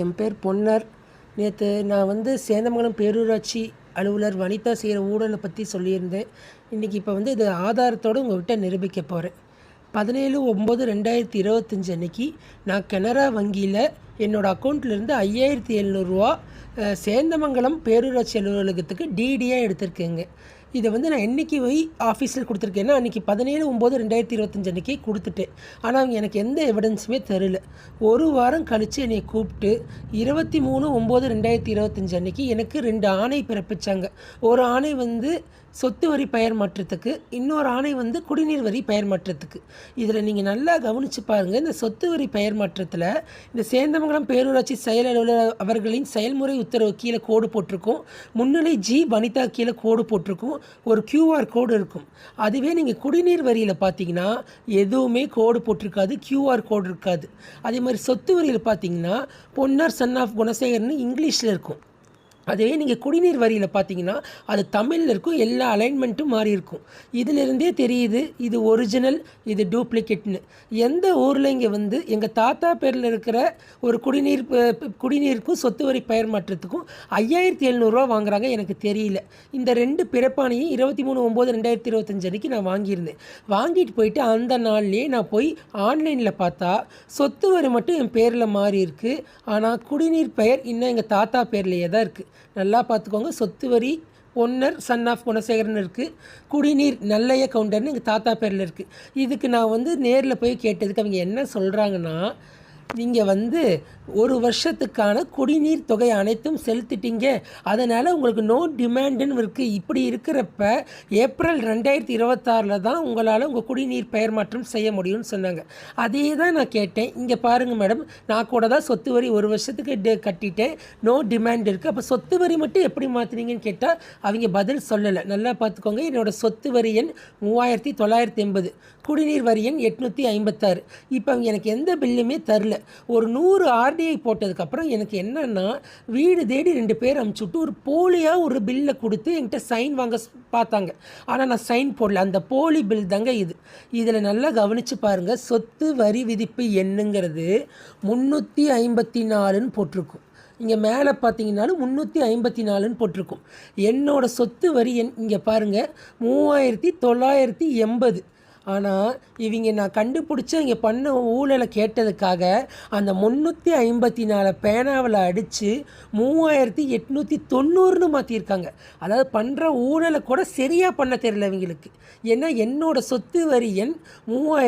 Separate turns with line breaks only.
என் பேர் பொன்னர். நேற்று நான் சேந்தமங்கலம் பேரூராட்சி அலுவலர் வனிதா செய்கிற ஊழலை பற்றி சொல்லியிருந்தேன். இன்றைக்கி இப்போ இது ஆதாரத்தோடு உங்கள்கிட்ட நிரூபிக்க போகிறேன். 17/9/2025 அன்றைக்கி நான் கனரா வங்கியில் என்னோடய அக்கௌண்ட்லேருந்து 5700 சேந்தமங்கலம் பேரூராட்சி அலுவலகத்துக்கு டிடியாக எடுத்திருக்கேங்க. இதை நான் என்றைக்கு போய் ஆஃபீஸில் கொடுத்துருக்கேன்னா அன்றைக்கி 17/9/2025 அன்றைக்கி கொடுத்துட்டேன். ஆனால் அவங்க எனக்கு எந்த எவிடன்ஸுமே தரல. ஒரு வாரம் கழித்து என்னை கூப்பிட்டு 23/9/2025 அன்றைக்கி எனக்கு 2 ஆணை பிறப்பித்தாங்க. ஒரு ஆணை சொத்து வரி பெயர் மாற்றத்துக்கு, இன்னொரு ஆணை குடிநீர் வரி பெயர் மாற்றத்துக்கு. இதில் நீங்கள் நல்லா கவனித்து பாருங்கள். இந்த சொத்து வரி பெயர் மாற்றத்தில் இந்த சேந்தமங்கலம் பேரூராட்சி செயல் அலுவலர் அவர்களின் செயல்முறை உத்தரவு கீழே கோடு போட்டிருக்கும், முன்னிலை ஜி வனிதா கீழே கோடு போட்டிருக்கும், ஒரு QR கோடு இருக்கும். அதுவே நீங்கள் குடிநீர் வரியில் பார்த்தீங்கன்னா எதுவுமே கோடு போட்டிருக்காது, QR கோடு இருக்காது. அதே மாதிரி சொத்து வரியில் பார்த்தீங்கன்னா பொன்னர் சன் ஆஃப் குணசேகர்னு இங்கிலீஷில் இருக்கும். அதே நீங்கள் குடிநீர் வரியில் பார்த்தீங்கன்னா அது தமிழில் இருக்கும், எல்லா அலைன்மெண்ட்டும் மாறி இருக்கும். இதிலிருந்தே தெரியுது இது ஒரிஜினல், இது டூப்ளிகேட்னு. எந்த ஊரில் இங்கே எங்கள் தாத்தா பேரில் இருக்கிற ஒரு குடிநீருக்கும் சொத்து வரி பெயர் மாற்றத்துக்கும் 5700 வாங்குறாங்க, எனக்கு தெரியல. இந்த 2 பிறப்பானையும் 23/9/2025 அன்றைக்கி நான் வாங்கியிருந்தேன். வாங்கிட்டு போயிட்டு அந்த நாள்லேயே நான் போய் ஆன்லைனில் பார்த்தா சொத்து வரி மட்டும் என் பேரில் மாறி இருக்குது. ஆனால் குடிநீர் பெயர் இன்னும் எங்கள் தாத்தா பேர்லேயே தான் இருக்குது. நல்லா பார்த்துக்கோங்க. சொத்து வரி பொன்னர் சன் ஆஃப் குணசேகரன் இருக்குது, குடிநீர் நல்லைய கவுண்டர்னு எங்கள் தாத்தா பேரில் இருக்குது. இதுக்கு நான் நேரில் போய் கேட்டதுக்கு அவங்க என்ன சொல்கிறாங்கன்னா, நீங்கள் ஒரு வருஷத்துக்கான குடிநீர் தொகை அனைத்தும் செலுத்திட்டீங்க, அதனால் உங்களுக்கு நோ டிமாண்டுன்னு இருக்குது. இப்படி இருக்கிறப்ப ஏப்ரல் 2026 தான் உங்களால் உங்கள் குடிநீர் பெயர் மாற்றம் செய்ய முடியும்னு சொன்னாங்க. அதே தான் நான் கேட்டேன். இங்கே பாருங்கள் மேடம், நான் கூட தான் சொத்து வரி ஒரு வருஷத்துக்கு கட்டிட்டேன், நோ டிமாண்ட் இருக்குது. அப்போ சொத்து வரி மட்டும் எப்படி மாற்றினீங்கன்னு கேட்டால் அவங்க பதில் சொல்லலை. நல்லா பார்த்துக்கோங்க. என்னோடய சொத்து வரி எண் 3980, குடிநீர் வரி எண் 856. இப்போ அவங்க எனக்கு எந்த பில்லுமே தரல. ஒரு 100 RDI போட்டதுக்கப்புறம் எனக்கு என்னென்னா, வீடு தேடி 2 பேர் அனுப்பிச்சுட்டு ஒரு போலியாக ஒரு பில்லை கொடுத்து என்கிட்ட சைன் வாங்க பார்த்தாங்க. ஆனால் நான் சைன் போடல. அந்த போலி பில் தாங்க இது. இதில் நல்லா கவனித்து பாருங்கள். சொத்து வரி விதிப்பு எண்ணுங்கிறது 354ன்னு போட்டிருக்கும். இங்கே மேலே பார்த்தீங்கன்னாலும் 354ன்னு போட்டிருக்கும். என்னோடய சொத்து வரி எண் இங்கே பாருங்கள் 3980. ஆனால் இவங்க நான் கண்டுபிடிச்சி இங்கே பண்ண ஊழலை கேட்டதுக்காக அந்த 354 பேனாவில் அடித்து 3890ன்னு மாற்றிருக்காங்க. அதாவது பண்ணுற ஊழலை கூட சரியாக பண்ண தெரியல இவங்களுக்கு. ஏன்னா என்னோடய சொத்து வரி எண் 3000